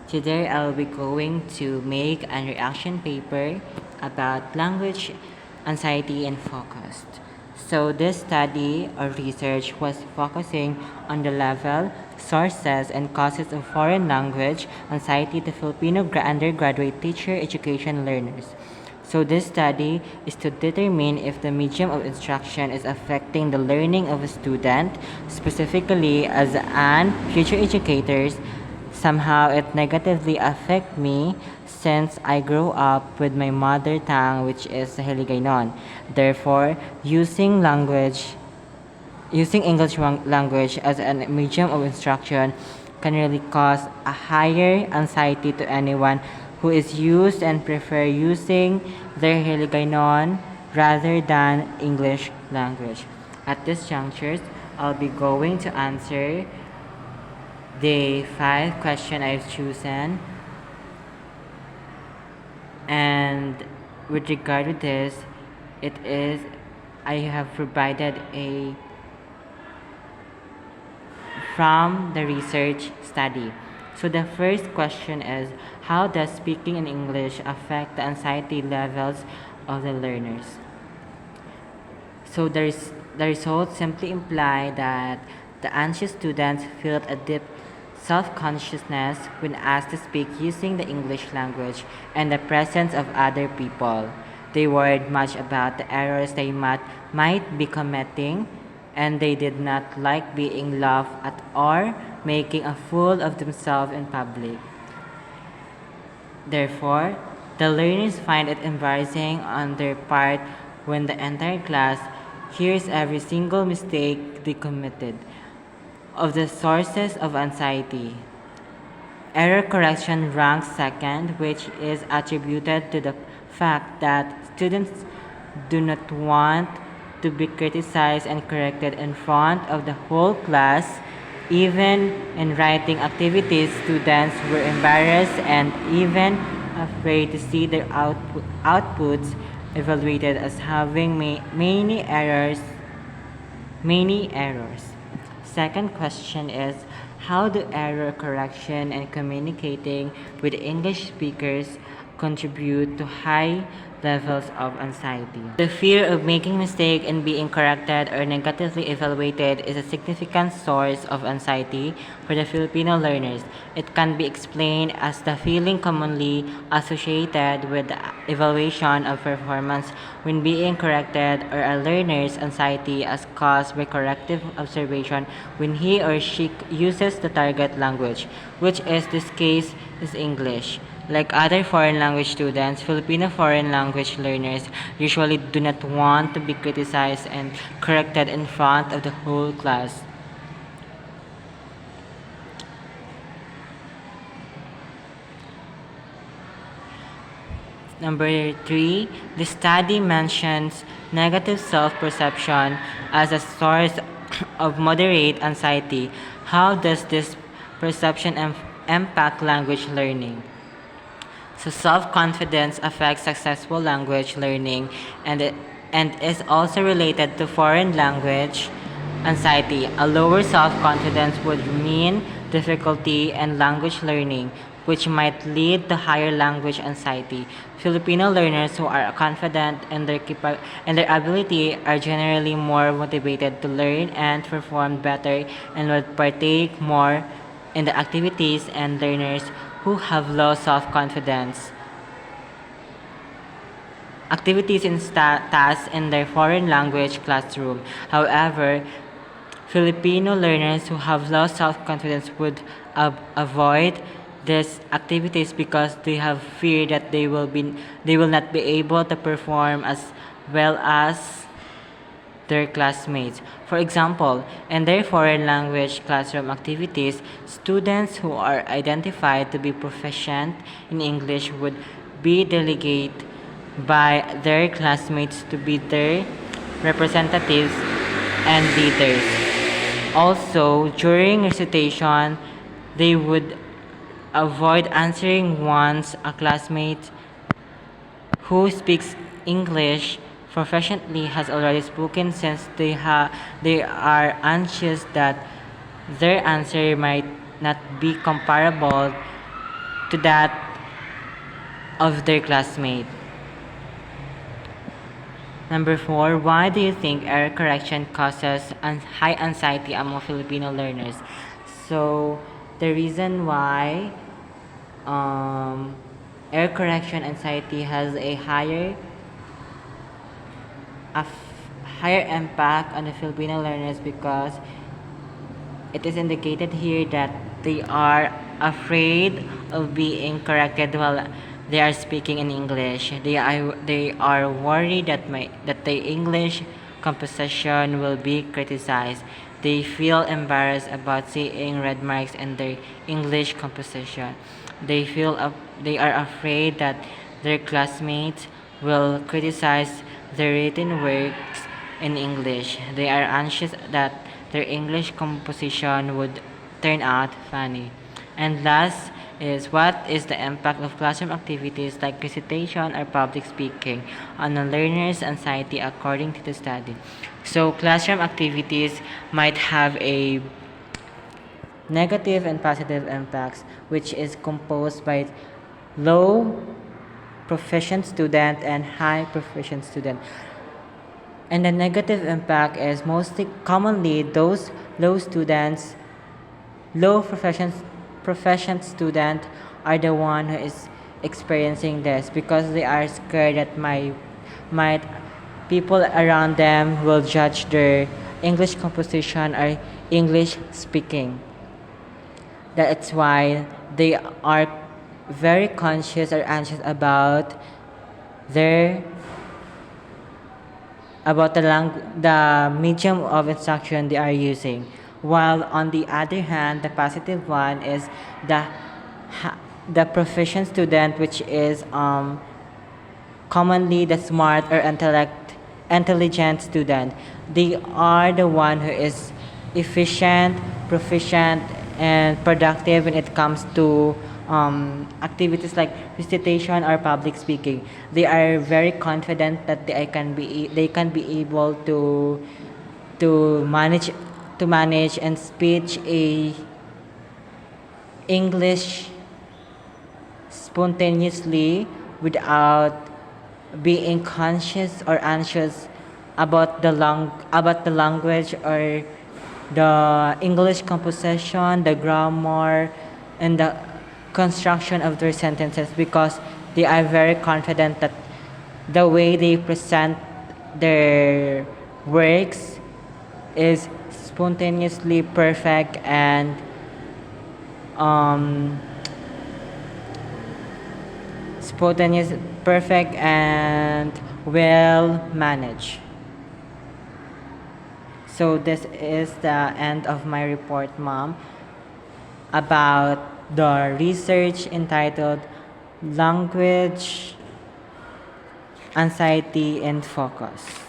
Today I'll be going to make a reaction paper about language anxiety and focus. So this study or research was focusing on the level, sources, and causes of foreign language anxiety to Filipino undergraduate teacher education learners. So this study is to determine if the medium of instruction is affecting the learning of a student, specifically as an future educators. Somehow it negatively affect me since I grew up with my mother tongue, which is Hiligaynon. Therefore, using English language as a medium of instruction can really cause a higher anxiety to anyone who is used and prefer using their Hiligaynon rather than English language. At this juncture, I'll be going to answer the 5 questions I've chosen. And with regard to this, I have provided a from the research study. So the first question is, how does speaking in English affect the anxiety levels of the learners? So the results simply imply that the anxious students feel a deep self-consciousness when asked to speak using the English language and the presence of other people. They worried much about the errors they might be committing, and they did not like being laughed at or making a fool of themselves in public. Therefore, the learners find it embarrassing on their part when the entire class hears every single mistake they committed. Of the sources of anxiety, error correction ranks second, which is attributed to the fact that students do not want to be criticized and corrected in front of the whole class. Even in writing activities, students were embarrassed and even afraid to see their outputs evaluated as having many errors. Many errors. Second question is, how do error correction and communicating with English speakers contribute to high levels of anxiety? The fear of making mistake and being corrected or negatively evaluated is a significant source of anxiety for the Filipino learners. It can be explained as the feeling commonly associated with the evaluation of performance when being corrected, or a learner's anxiety as caused by corrective observation when he or she uses the target language, which is this case is English. Like other foreign language students, Filipino foreign language learners usually do not want to be criticized and corrected in front of the whole class. Number 3, the study mentions negative self-perception as a source of moderate anxiety. How does this perception impact language learning? So self-confidence affects successful language learning and is also related to foreign language anxiety. A lower self-confidence would mean difficulty in language learning, which might lead to higher language anxiety. Filipino learners who are confident in their ability are generally more motivated to learn and perform better and would partake more in the activities, and learners who have low self-confidence activities in tasks in their foreign language classroom. However, Filipino learners who have low self-confidence would avoid these activities because they have fear that they will not be able to perform as well as their classmates. For example, in their foreign language classroom activities, students who are identified to be proficient in English would be delegated by their classmates to be their representatives and leaders. Also, during recitation, they would avoid answering once a classmate who speaks English proficiently has already spoken, since they are anxious that their answer might not be comparable to that of their classmate. Number 4, why do you think error correction causes high anxiety among Filipino learners? So, the reason why um, error correction anxiety has higher impact on the Filipino learners because it is indicated here that they are afraid of being corrected while they are speaking in English. They are worried that the English composition will be criticized. They feel embarrassed about seeing red marks in their English composition. They are afraid that their classmates will criticize their written works in English. They are anxious that their English composition would turn out funny. And last is, what is the impact of classroom activities like recitation or public speaking on a learner's anxiety according to the study? So classroom activities might have a negative and positive impacts, which is composed by low proficient student and high proficient student. And the negative impact is mostly commonly those low profession student are the one who is experiencing this because they are scared that might people around them will judge their English composition or English speaking. That's why they are very conscious or anxious their about the medium of instruction they are using. While on the other hand, the positive one is the the proficient student, which is commonly the smart or intelligent student. They are the one who is efficient, proficient, and productive when it comes to activities like recitation or public speaking. They are very confident that they can be able to manage and speak a English spontaneously without being conscious or anxious about the language or the English composition, the grammar, and the construction of their sentences because they are very confident that the way they present their works is spontaneously perfect and um, spontaneous, perfect and well managed. So this is the end of my report, Mom, about the research entitled Language, Anxiety, and Focus.